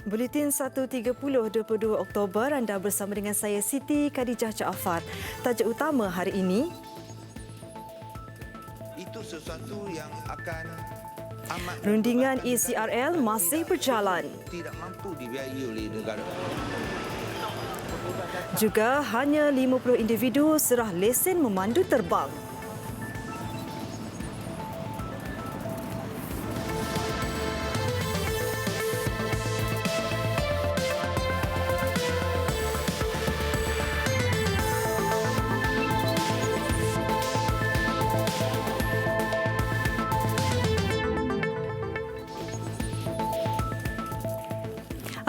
Buletin 1.30 22 Oktober, anda bersama dengan saya Siti Khadijah Jaafar. Tajuk utama hari ini, itu sesuatu yang akan amat rundingan ECRL masih berjalan. Tidak mampu dibiayai oleh negara. Juga hanya 50 individu serah lesen memandu terbang.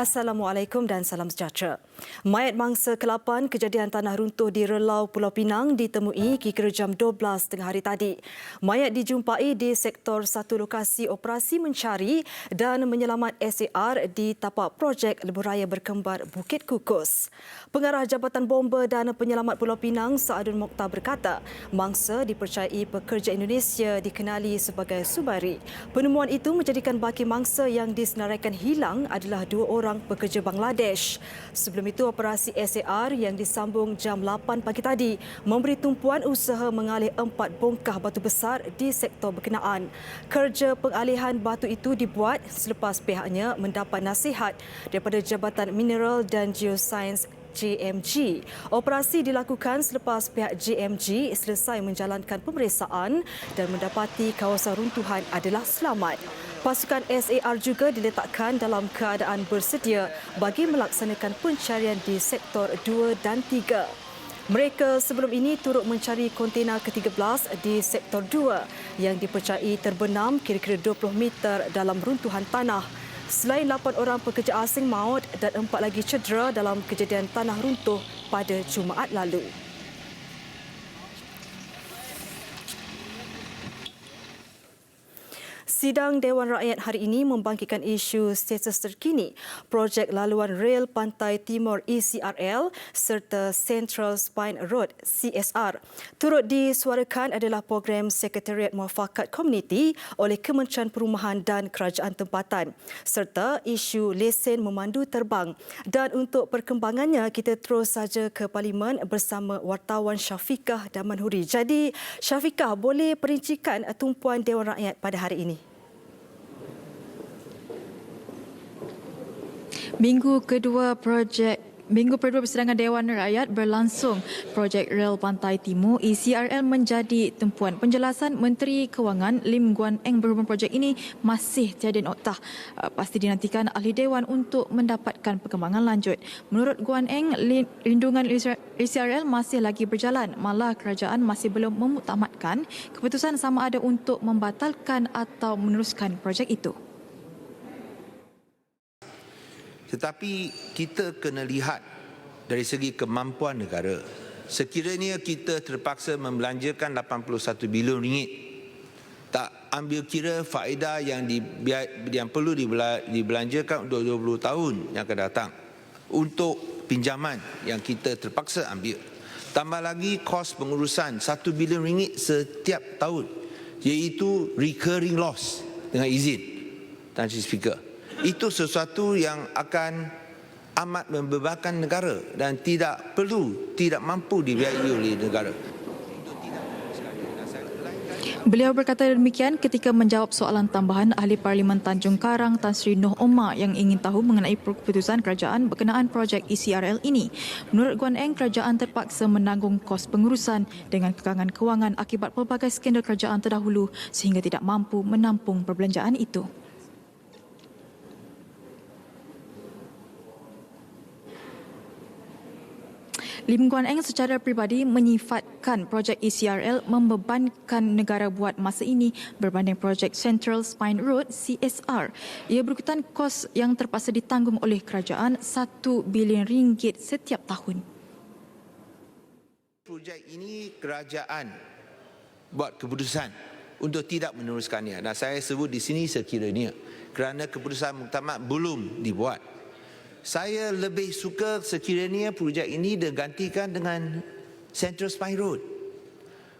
Assalamualaikum dan salam sejahtera. Mayat mangsa ke-8 kejadian tanah runtuh di Relau Pulau Pinang ditemui kira jam 12 tengah hari tadi. Mayat dijumpai di sektor 1 lokasi operasi mencari dan menyelamat SAR di tapak projek lebuhraya berkembar Bukit Kukus. Pengarah Jabatan Bomba dan Penyelamat Pulau Pinang, Saadun Mokhtar berkata, mangsa dipercayai pekerja Indonesia dikenali sebagai Subari. Penemuan itu menjadikan baki mangsa yang disenaraikan hilang adalah 2 orang pekerja Bangladesh. Sebelum itu, operasi SAR yang disambung jam 8 pagi tadi memberi tumpuan usaha mengalih 4 bongkah batu besar di sektor berkenaan. Kerja pengalihan batu itu dibuat selepas pihaknya mendapat nasihat daripada Jabatan Mineral dan Geosains JMG. Operasi dilakukan selepas pihak JMG selesai menjalankan pemeriksaan dan mendapati kawasan runtuhan adalah selamat. Pasukan SAR juga diletakkan dalam keadaan bersedia bagi melaksanakan pencarian di sektor 2 dan 3. Mereka sebelum ini turut mencari kontena ke-13 di sektor 2 yang dipercayai terbenam kira-kira 20 meter dalam runtuhan tanah. Selain 8 orang pekerja asing maut dan 4 lagi cedera dalam kejadian tanah runtuh pada Jumaat lalu. Sidang Dewan Rakyat hari ini membangkitkan isu status terkini projek laluan rel Pantai Timur ECRL serta Central Spine Road CSR. Turut disuarakan adalah program Sekretariat Muafakat Komuniti oleh Kementerian Perumahan dan Kerajaan Tempatan serta isu lesen memandu terbang. Dan untuk perkembangannya, kita terus saja ke Parlimen bersama wartawan Syafiqah dan Manhuri. Jadi Syafiqah, boleh perincikan tumpuan Dewan Rakyat pada hari ini? Minggu kedua persidangan Dewan Rakyat berlangsung. Projek Rel Pantai Timur ECRL menjadi tumpuan. Penjelasan Menteri Kewangan Lim Guan Eng berhubung projek ini masih tiada noktah. Pasti dinantikan ahli Dewan untuk mendapatkan perkembangan lanjut. Menurut Guan Eng, lindungan ECRL masih lagi berjalan. Malah kerajaan masih belum memuktamadkan keputusan sama ada untuk membatalkan atau meneruskan projek itu. Tetapi kita kena lihat dari segi kemampuan negara. Sekiranya kita terpaksa membelanjakan 81 bilion ringgit, tak ambil kira faedah yang perlu dibelanjakan untuk 20 tahun yang akan datang untuk pinjaman yang kita terpaksa ambil. Tambah lagi kos pengurusan 1 bilion ringgit setiap tahun, iaitu recurring loss dengan izin Tan Sri Speaker. Itu sesuatu yang akan amat membebankan negara dan tidak mampu dibiayai oleh negara. Beliau berkata demikian ketika menjawab soalan tambahan Ahli Parlimen Tanjung Karang Tan Sri Noh Omar yang ingin tahu mengenai keputusan kerajaan berkenaan projek ECRL ini. Menurut Guan Eng, kerajaan terpaksa menanggung kos pengurusan dengan kekangan kewangan akibat pelbagai skandal kerajaan terdahulu sehingga tidak mampu menampung perbelanjaan itu. Lim Guan Eng secara peribadi menyifatkan projek ECRL membebankan negara buat masa ini berbanding projek Central Spine Road CSR. Ia berkaitan kos yang terpaksa ditanggung oleh kerajaan 1 bilion ringgit setiap tahun. Projek ini kerajaan buat keputusan untuk tidak meneruskannya. Dan saya sebut di sini sekiranya kerana keputusan muktamad belum dibuat. Saya lebih suka sekiranya projek ini digantikan dengan Central Spine Road.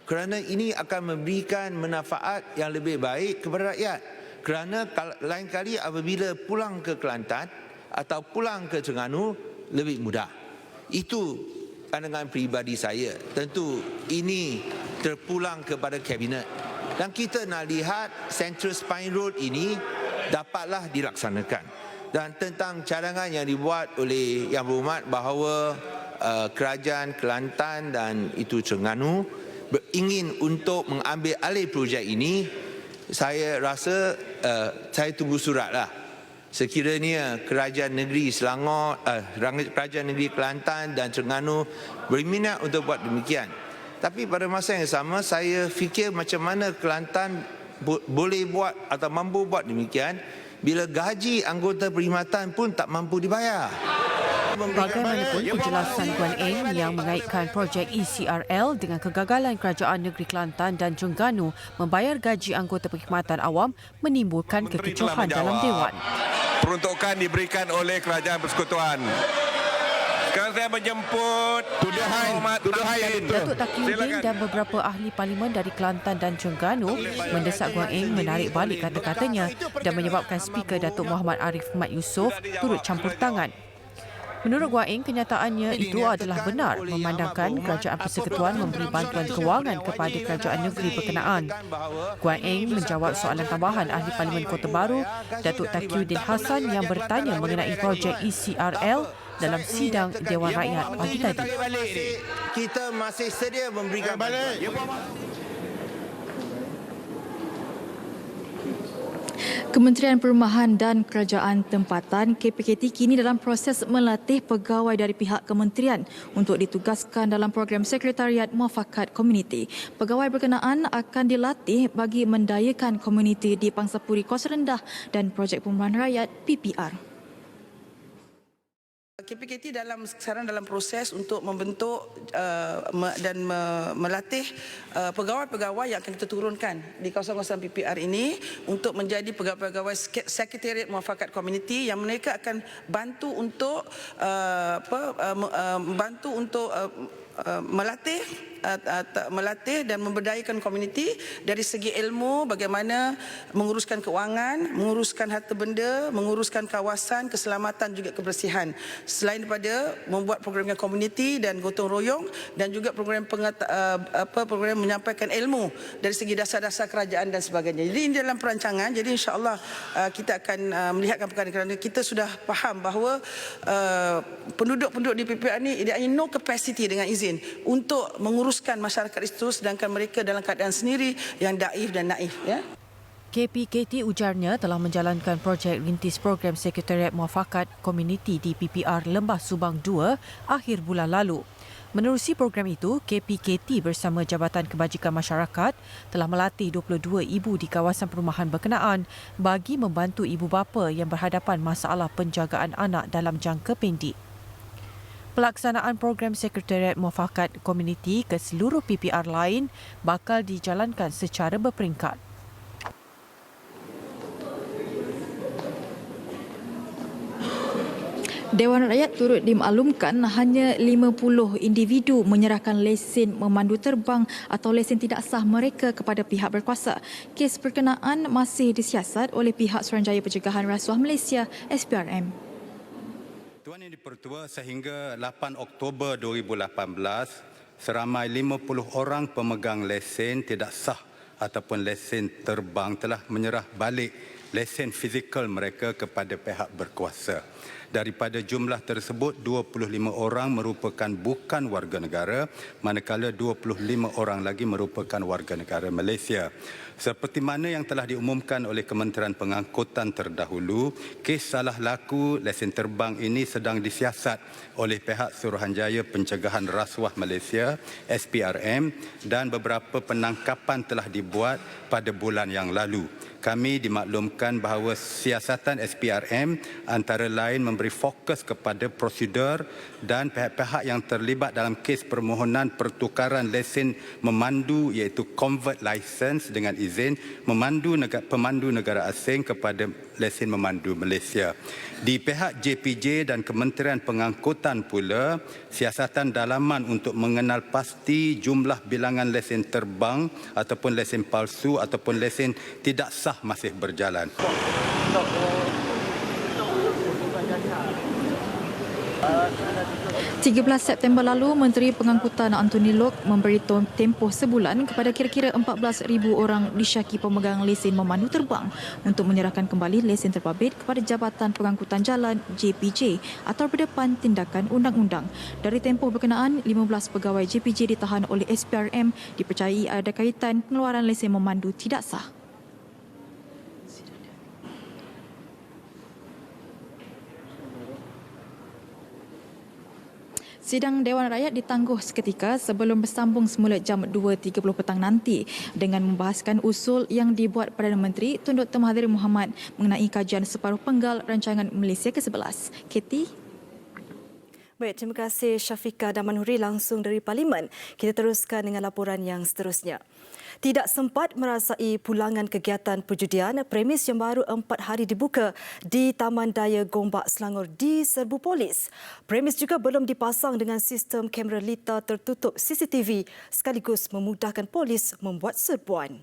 Kerana ini akan memberikan manfaat yang lebih baik kepada rakyat. Kerana lain kali apabila pulang ke Kelantan, atau pulang ke Terengganu lebih mudah. Itu pandangan peribadi saya. Tentu ini terpulang kepada Kabinet. Dan kita nak lihat Central Spine Road ini dapatlah dilaksanakan. Dan tentang cadangan yang dibuat oleh Yang Berhormat bahawa Kerajaan Kelantan dan itu Terengganu ingin untuk mengambil alih projek ini, saya rasa saya tunggu suratlah. Sekiranya Kerajaan Negeri Selangor, Kerajaan Negeri Kelantan dan Terengganu berminat untuk buat demikian. Tapi pada masa yang sama saya fikir macam mana Kelantan boleh buat atau mampu buat demikian bila gaji anggota perkhidmatan pun tak mampu dibayar. Bagaimanapun penjelasan Guan Eng yang mengaitkan projek ECRL dengan kegagalan Kerajaan Negeri Kelantan dan Terengganu membayar gaji anggota perkhidmatan awam menimbulkan kekecohan dalam Dewan. Peruntukan diberikan oleh Kerajaan Persekutuan. Sekarang saya menjemput tuduhan. Datuk Taqiyuddin dan beberapa ahli parlimen dari Kelantan dan Terengganu mendesak Guan Eng menarik balik kata-katanya dan menyebabkan Speaker Datuk Muhammad Arif Mat Yusof turut campur tangan. Menurut Guan Eng, kenyataannya itu adalah benar memandangkan Kerajaan Persekutuan memberi bantuan kewangan kepada kerajaan negeri berkenaan. Guan Eng menjawab soalan tambahan ahli Parlimen Kota Baru, Datuk Taqiyuddin Hassan yang bertanya mengenai projek ECRL dalam sidang Dewan Rakyat pagi tadi. Kita masih sedia memberikan bantuan. Kementerian Perumahan dan Kerajaan Tempatan KPKT kini dalam proses melatih pegawai dari pihak kementerian untuk ditugaskan dalam program Sekretariat Muafakat Komuniti. Pegawai berkenaan akan dilatih bagi mendayakan komuniti di Pangsapuri Kos Rendah dan Projek Perumahan Rakyat PPR. KPKT sekarang dalam proses untuk membentuk dan melatih pegawai-pegawai yang akan kita turunkan di kawasan-kawasan PPR ini untuk menjadi pegawai-pegawai Sekretariat Muafakat Komuniti yang mereka akan bantu untuk melatih dan memberdayakan komuniti dari segi ilmu, bagaimana menguruskan keuangan, menguruskan harta benda, menguruskan kawasan, keselamatan juga kebersihan. Selain daripada membuat program komuniti dan gotong royong dan juga program menyampaikan ilmu dari segi dasar-dasar kerajaan dan sebagainya. Jadi ini dalam perancangan. Jadi insya-Allah kita akan melihatkan perkara kerana kita sudah faham bahawa penduduk-penduduk di PPR ni dia no capacity dengan izin untuk menguruskan masyarakat itu sedangkan mereka dalam keadaan sendiri yang daif dan naif, ya. KPKT ujarnya telah menjalankan projek rintis program Sekretariat Muafakat Komuniti di PPR Lembah Subang 2 akhir bulan lalu. Menerusi program itu, KPKT bersama Jabatan Kebajikan Masyarakat telah melatih 22 ibu di kawasan perumahan berkenaan bagi membantu ibu bapa yang berhadapan masalah penjagaan anak dalam jangka pendek. Pelaksanaan program Sekretariat Muafakat Komuniti ke seluruh PPR lain bakal dijalankan secara berperingkat. Dewan Rakyat turut dimaklumkan hanya 50 individu menyerahkan lesen memandu terbang atau lesen tidak sah mereka kepada pihak berkuasa. Kes berkenaan masih disiasat oleh pihak Suruhanjaya Pencegahan Rasuah Malaysia SPRM. Tuan Yang di-Pertua, sehingga 8 Oktober 2018, seramai 50 orang pemegang lesen tidak sah ataupun lesen terbang telah menyerah balik lesen fizikal mereka kepada pihak berkuasa. Daripada jumlah tersebut, 25 orang merupakan bukan warga negara, manakala 25 orang lagi merupakan warga negara Malaysia. Seperti mana yang telah diumumkan oleh Kementerian Pengangkutan terdahulu, kes salah laku lesen terbang ini sedang disiasat oleh pihak Suruhanjaya Pencegahan Rasuah Malaysia SPRM dan beberapa penangkapan telah dibuat pada bulan yang lalu. Kami dimaklumkan bahawa siasatan SPRM antara lain memberi fokus kepada prosedur dan pihak-pihak yang terlibat dalam kes permohonan pertukaran lesen memandu iaitu convert license dengan izin pemandu negara asing kepada lesen memandu Malaysia. Di pihak JPJ dan Kementerian Pengangkutan pula, siasatan dalaman untuk mengenal pasti jumlah bilangan lesen terbang ataupun lesen palsu ataupun lesen tidak sah masih berjalan. 13 September lalu, Menteri Pengangkutan Anthony Loke memberi tempoh sebulan kepada kira-kira 14,000 orang disyaki pemegang lesen memandu terbang untuk menyerahkan kembali lesen terbabit kepada Jabatan Pengangkutan Jalan JPJ atau berdepan tindakan undang-undang. Dari tempoh berkenaan, 15 pegawai JPJ ditahan oleh SPRM dipercayai ada kaitan pengeluaran lesen memandu tidak sah. Sidang Dewan Rakyat ditangguh seketika sebelum bersambung semula jam 2.30 petang nanti dengan membahaskan usul yang dibuat Perdana Menteri Tun Dr. Mahathir Mohamad mengenai kajian separuh penggal rancangan Malaysia ke-11. Katie? Baik, terima kasih Syafiqah Damanhuri langsung dari Parlimen. Kita teruskan dengan laporan yang seterusnya. Tidak sempat merasai pulangan kegiatan perjudian, premis yang baru 4 hari dibuka di Taman Daya Gombak Selangor diserbu polis. Premis juga belum dipasang dengan sistem kamera lita tertutup CCTV sekaligus memudahkan polis membuat serbuan.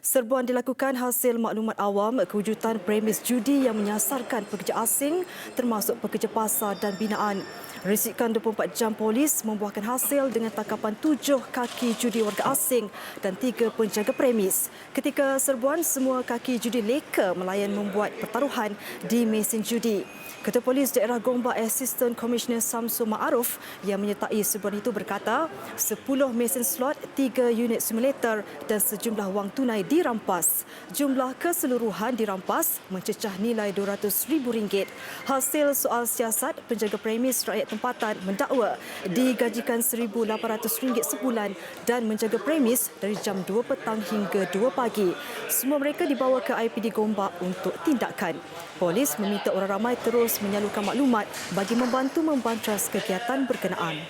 Serbuan dilakukan hasil maklumat awam kewujudan premis judi yang menyasarkan pekerja asing termasuk pekerja pasar dan binaan. Risikan 24 jam polis membuahkan hasil dengan tangkapan 7 kaki judi warga asing dan 3 penjaga premis. Ketika serbuan, semua kaki judi leka melayan membuat pertaruhan di mesin judi. Ketua Polis Daerah Gombak Assistant Commissioner Samsul Ma'aruf yang menyertai serbuan itu berkata 10 mesin slot, 3 unit simulator dan sejumlah wang tunai dirampas. Jumlah keseluruhan dirampas mencecah nilai RM200,000. Hasil soal siasat, penjaga premis rakyat tempatan mendakwa digajikan RM1,800 sebulan dan menjaga premis dari jam 2 petang hingga 2 pagi. Semua mereka dibawa ke IPD Gombak untuk tindakan. Polis meminta orang ramai terus menyalurkan maklumat bagi membantu membantras kegiatan berkenaan.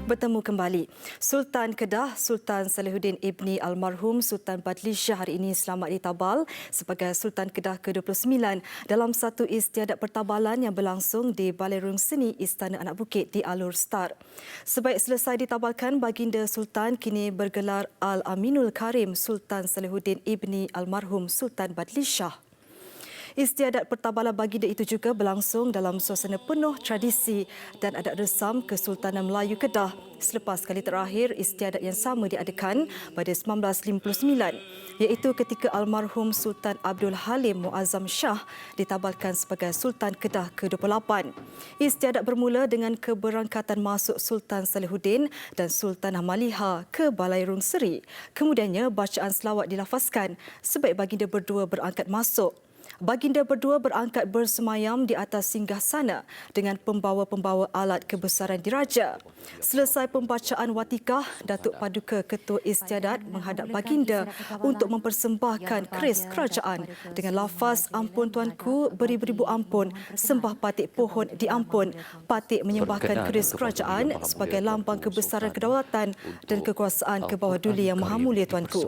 Bertemu kembali. Sultan Kedah, Sultan Salihuddin Ibni Almarhum Sultan Badlishah hari ini selamat ditabal sebagai Sultan Kedah ke-29 dalam satu istiadat pertabalan yang berlangsung di Balerung Seni Istana Anak Bukit di Alor Star. Sebaik selesai ditabalkan, Baginda Sultan kini bergelar Al-Aminul Karim Sultan Salihuddin Ibni Almarhum Sultan Badlishah. Istiadat pertabalan baginda itu juga berlangsung dalam suasana penuh tradisi dan adat resam Kesultanan Melayu Kedah selepas kali terakhir istiadat yang sama diadakan pada 1959 iaitu ketika almarhum Sultan Abdul Halim Muazzam Shah ditabalkan sebagai Sultan Kedah ke-28. Istiadat bermula dengan keberangkatan masuk Sultan Salihuddin dan Sultan Hamaliha ke Balairung Seri. Kemudiannya bacaan selawat dilafazkan sebaik baginda berdua berangkat masuk. Baginda berdua berangkat bersemayam di atas singgasana dengan pembawa-pembawa alat kebesaran diraja. Selesai pembacaan watikah, Datuk Paduka Ketua Istiadat menghadap baginda untuk mempersembahkan keris kerajaan dengan lafaz ampun tuanku, beribu-ribu ampun, sembah patik pohon diampun. Patik menyembahkan keris kerajaan sebagai lambang kebesaran kedaulatan dan kekuasaan ke bawah duli yang maha mulia tuanku.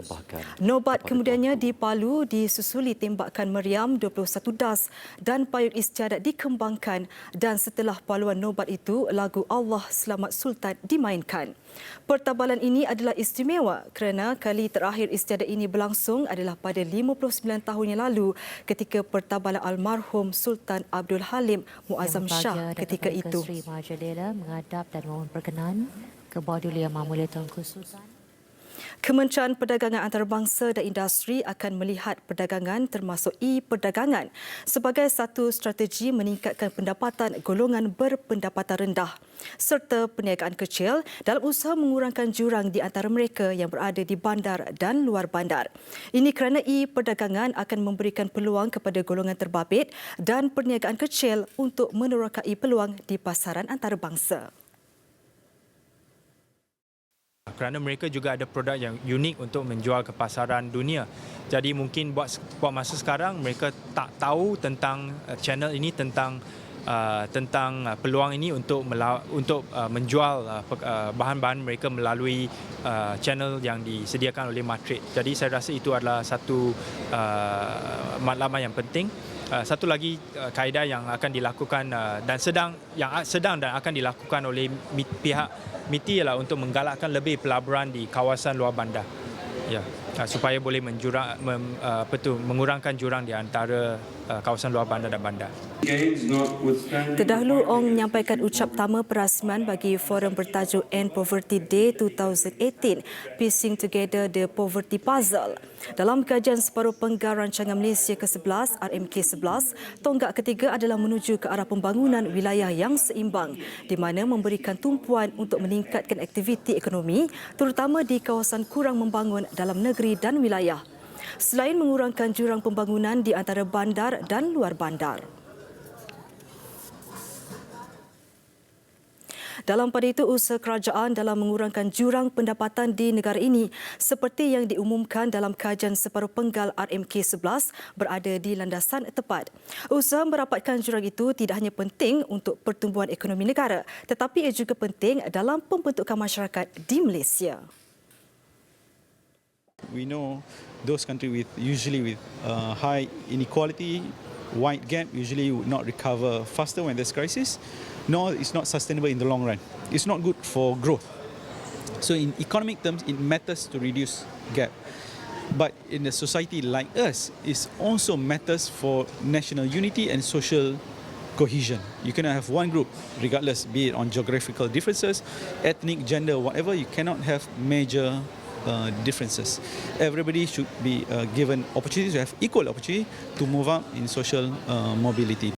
Nobat kemudiannya di Palu disusuli tembakan meriam 21 das dan payung istiadat dikembangkan dan setelah paluan nobat itu lagu Allah Selamat Sultan dimainkan. Pertabalan ini adalah istimewa kerana kali terakhir istiadat ini berlangsung adalah pada 59 tahun yang lalu ketika pertabalan almarhum Sultan Abdul Halim Muazzam Shah ketika itu. Sri Mahajalela menghadap dan mohon perkenan ke bawah duli Yang Maha Mulia Tuanku Sultan. Kementerian Perdagangan Antarabangsa dan Industri akan melihat perdagangan termasuk e-perdagangan sebagai satu strategi meningkatkan pendapatan golongan berpendapatan rendah serta perniagaan kecil dalam usaha mengurangkan jurang di antara mereka yang berada di bandar dan luar bandar. Ini kerana e-perdagangan akan memberikan peluang kepada golongan terbabit dan perniagaan kecil untuk menerokai peluang di pasaran antarabangsa. Kerana mereka juga ada produk yang unik untuk menjual ke pasaran dunia. Jadi mungkin buat masa sekarang mereka tak tahu tentang channel ini, tentang peluang ini untuk menjual bahan-bahan mereka melalui channel yang disediakan oleh Matrade. Jadi saya rasa itu adalah satu matlamat yang penting. Satu lagi kaedah yang akan dilakukan dan sedang dan akan dilakukan oleh pihak MITI ialah untuk menggalakkan lebih pelaburan di kawasan luar bandar. Ya. supaya boleh mengurangkan jurang di antara kawasan luar bandar dan bandar. Terdahulu, Ong menyampaikan ucap pertama perasmian bagi forum bertajuk End Poverty Day 2018, Piecing Together the Poverty Puzzle. Dalam kajian separuh penggal rancangan Malaysia ke-11, RMK-11, tonggak ketiga adalah menuju ke arah pembangunan wilayah yang seimbang di mana memberikan tumpuan untuk meningkatkan aktiviti ekonomi terutama di kawasan kurang membangun dalam negeri dan wilayah. Selain mengurangkan jurang pembangunan di antara bandar dan luar bandar. Dalam pada itu, usaha kerajaan dalam mengurangkan jurang pendapatan di negara ini seperti yang diumumkan dalam kajian separuh penggal RMK-11 berada di landasan tepat. Usaha merapatkan jurang itu tidak hanya penting untuk pertumbuhan ekonomi negara tetapi ia juga penting dalam pembentukan masyarakat di Malaysia. We know those countries usually with high inequality, wide gap, usually would not recover faster when there's crisis. No, it's not sustainable in the long run. It's not good for growth. So in economic terms, it matters to reduce gap. But in a society like us, it also matters for national unity and social cohesion. You cannot have one group, regardless, be it on geographical differences, ethnic, gender, whatever, you cannot have major differences. Everybody should be given opportunities to have equal opportunity to move up in social mobility.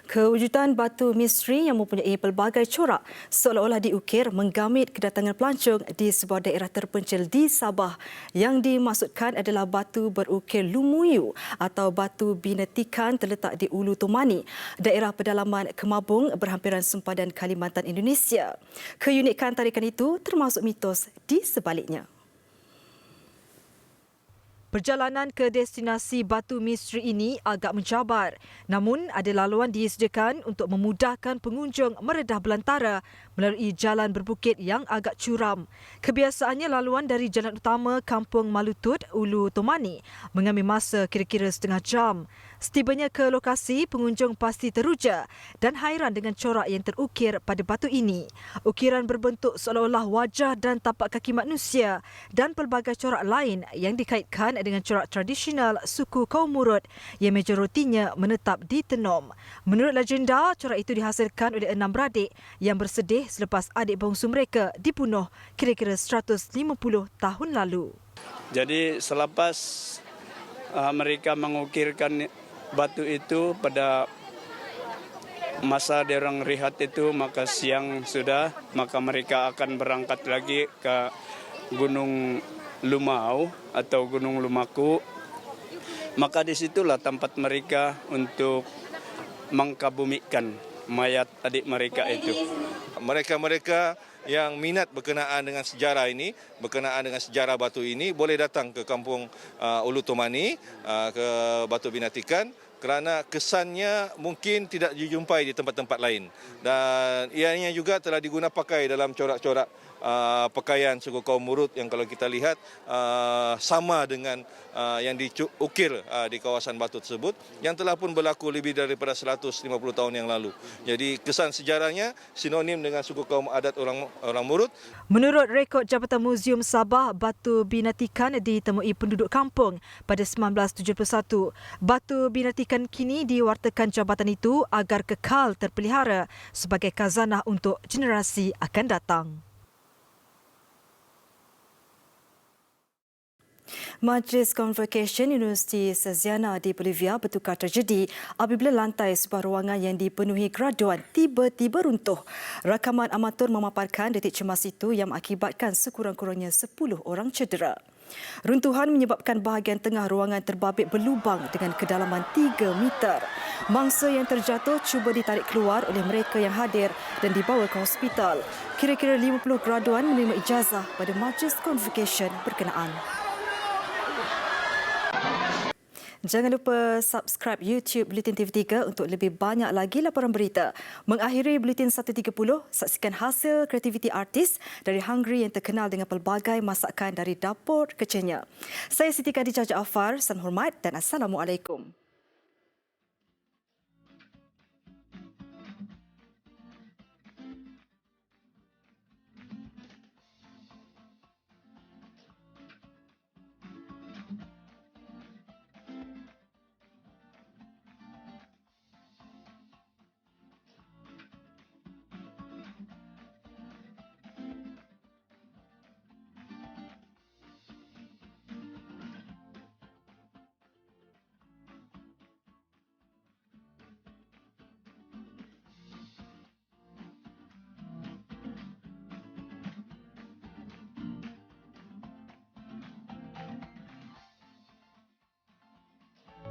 Kewujudan batu misteri yang mempunyai pelbagai corak seolah-olah diukir menggamit kedatangan pelancong di sebuah daerah terpencil di Sabah yang dimaksudkan adalah batu berukir Lumuyu atau batu binatikan terletak di Ulu Tomani, daerah pedalaman Kemabung berhampiran sempadan Kalimantan, Indonesia. Keunikan tarikan itu termasuk mitos di sebaliknya. Perjalanan ke destinasi batu misteri ini agak mencabar. Namun, ada laluan disediakan untuk memudahkan pengunjung meredah belantara melalui jalan berbukit yang agak curam. Kebiasaannya laluan dari jalan utama Kampung Malutut, Ulu Tomani mengambil masa kira-kira setengah jam. Setibanya ke lokasi, pengunjung pasti teruja dan hairan dengan corak yang terukir pada batu ini. Ukiran berbentuk seolah-olah wajah dan tapak kaki manusia dan pelbagai corak lain yang dikaitkan dengan corak tradisional suku kaum Murut yang majoritinya menetap di Tenom. Menurut legenda, corak itu dihasilkan oleh 6 beradik yang bersedih selepas adik bongsu mereka dibunuh kira-kira 150 tahun lalu. Jadi selepas mereka mengukirkan batu itu pada masa diorang rehat itu, maka siang sudah, maka mereka akan berangkat lagi ke Gunung Lumau atau Gunung Lumaku. Maka disitulah tempat mereka untuk mengkabumikan mayat adik mereka itu. Mereka-mereka yang minat berkenaan dengan sejarah ini, berkenaan dengan sejarah batu ini, boleh datang ke Kampung Ulu Tomani, ke Batu Binatikan, kerana kesannya mungkin tidak dijumpai di tempat-tempat lain. Dan ianya juga telah diguna pakai dalam corak-corak pakaian suku kaum Murut yang kalau kita lihat sama dengan yang diukir di kawasan batu tersebut yang telah pun berlaku lebih daripada 150 tahun yang lalu. Jadi kesan sejarahnya sinonim dengan suku kaum adat orang Murut. Menurut rekod Jabatan Muzium Sabah, batu binatikan ditemui penduduk kampung pada 1971. Batu binatikan kini diwartakan jabatan itu agar kekal terpelihara sebagai khazanah untuk generasi akan datang. Majlis Convocation Universiti Cesiana di Bolivia bertukar terjadi apabila lantai sebuah ruangan yang dipenuhi graduan tiba-tiba runtuh. Rakaman amatur memaparkan detik cemas itu yang mengakibatkan sekurang-kurangnya 10 orang cedera. Runtuhan menyebabkan bahagian tengah ruangan terbabit berlubang dengan kedalaman 3 meter. Mangsa yang terjatuh cuba ditarik keluar oleh mereka yang hadir dan dibawa ke hospital. Kira-kira 50 graduan menerima ijazah pada Majlis Convocation berkenaan. Jangan lupa subscribe YouTube Bulletin TV3 untuk lebih banyak lagi laporan berita. Mengakhiri Bulletin 1.30, saksikan hasil kreativiti artis dari Hungary yang terkenal dengan pelbagai masakan dari dapur kecilnya. Saya Siti Khadijah Jaafar, salam hormat dan Assalamualaikum.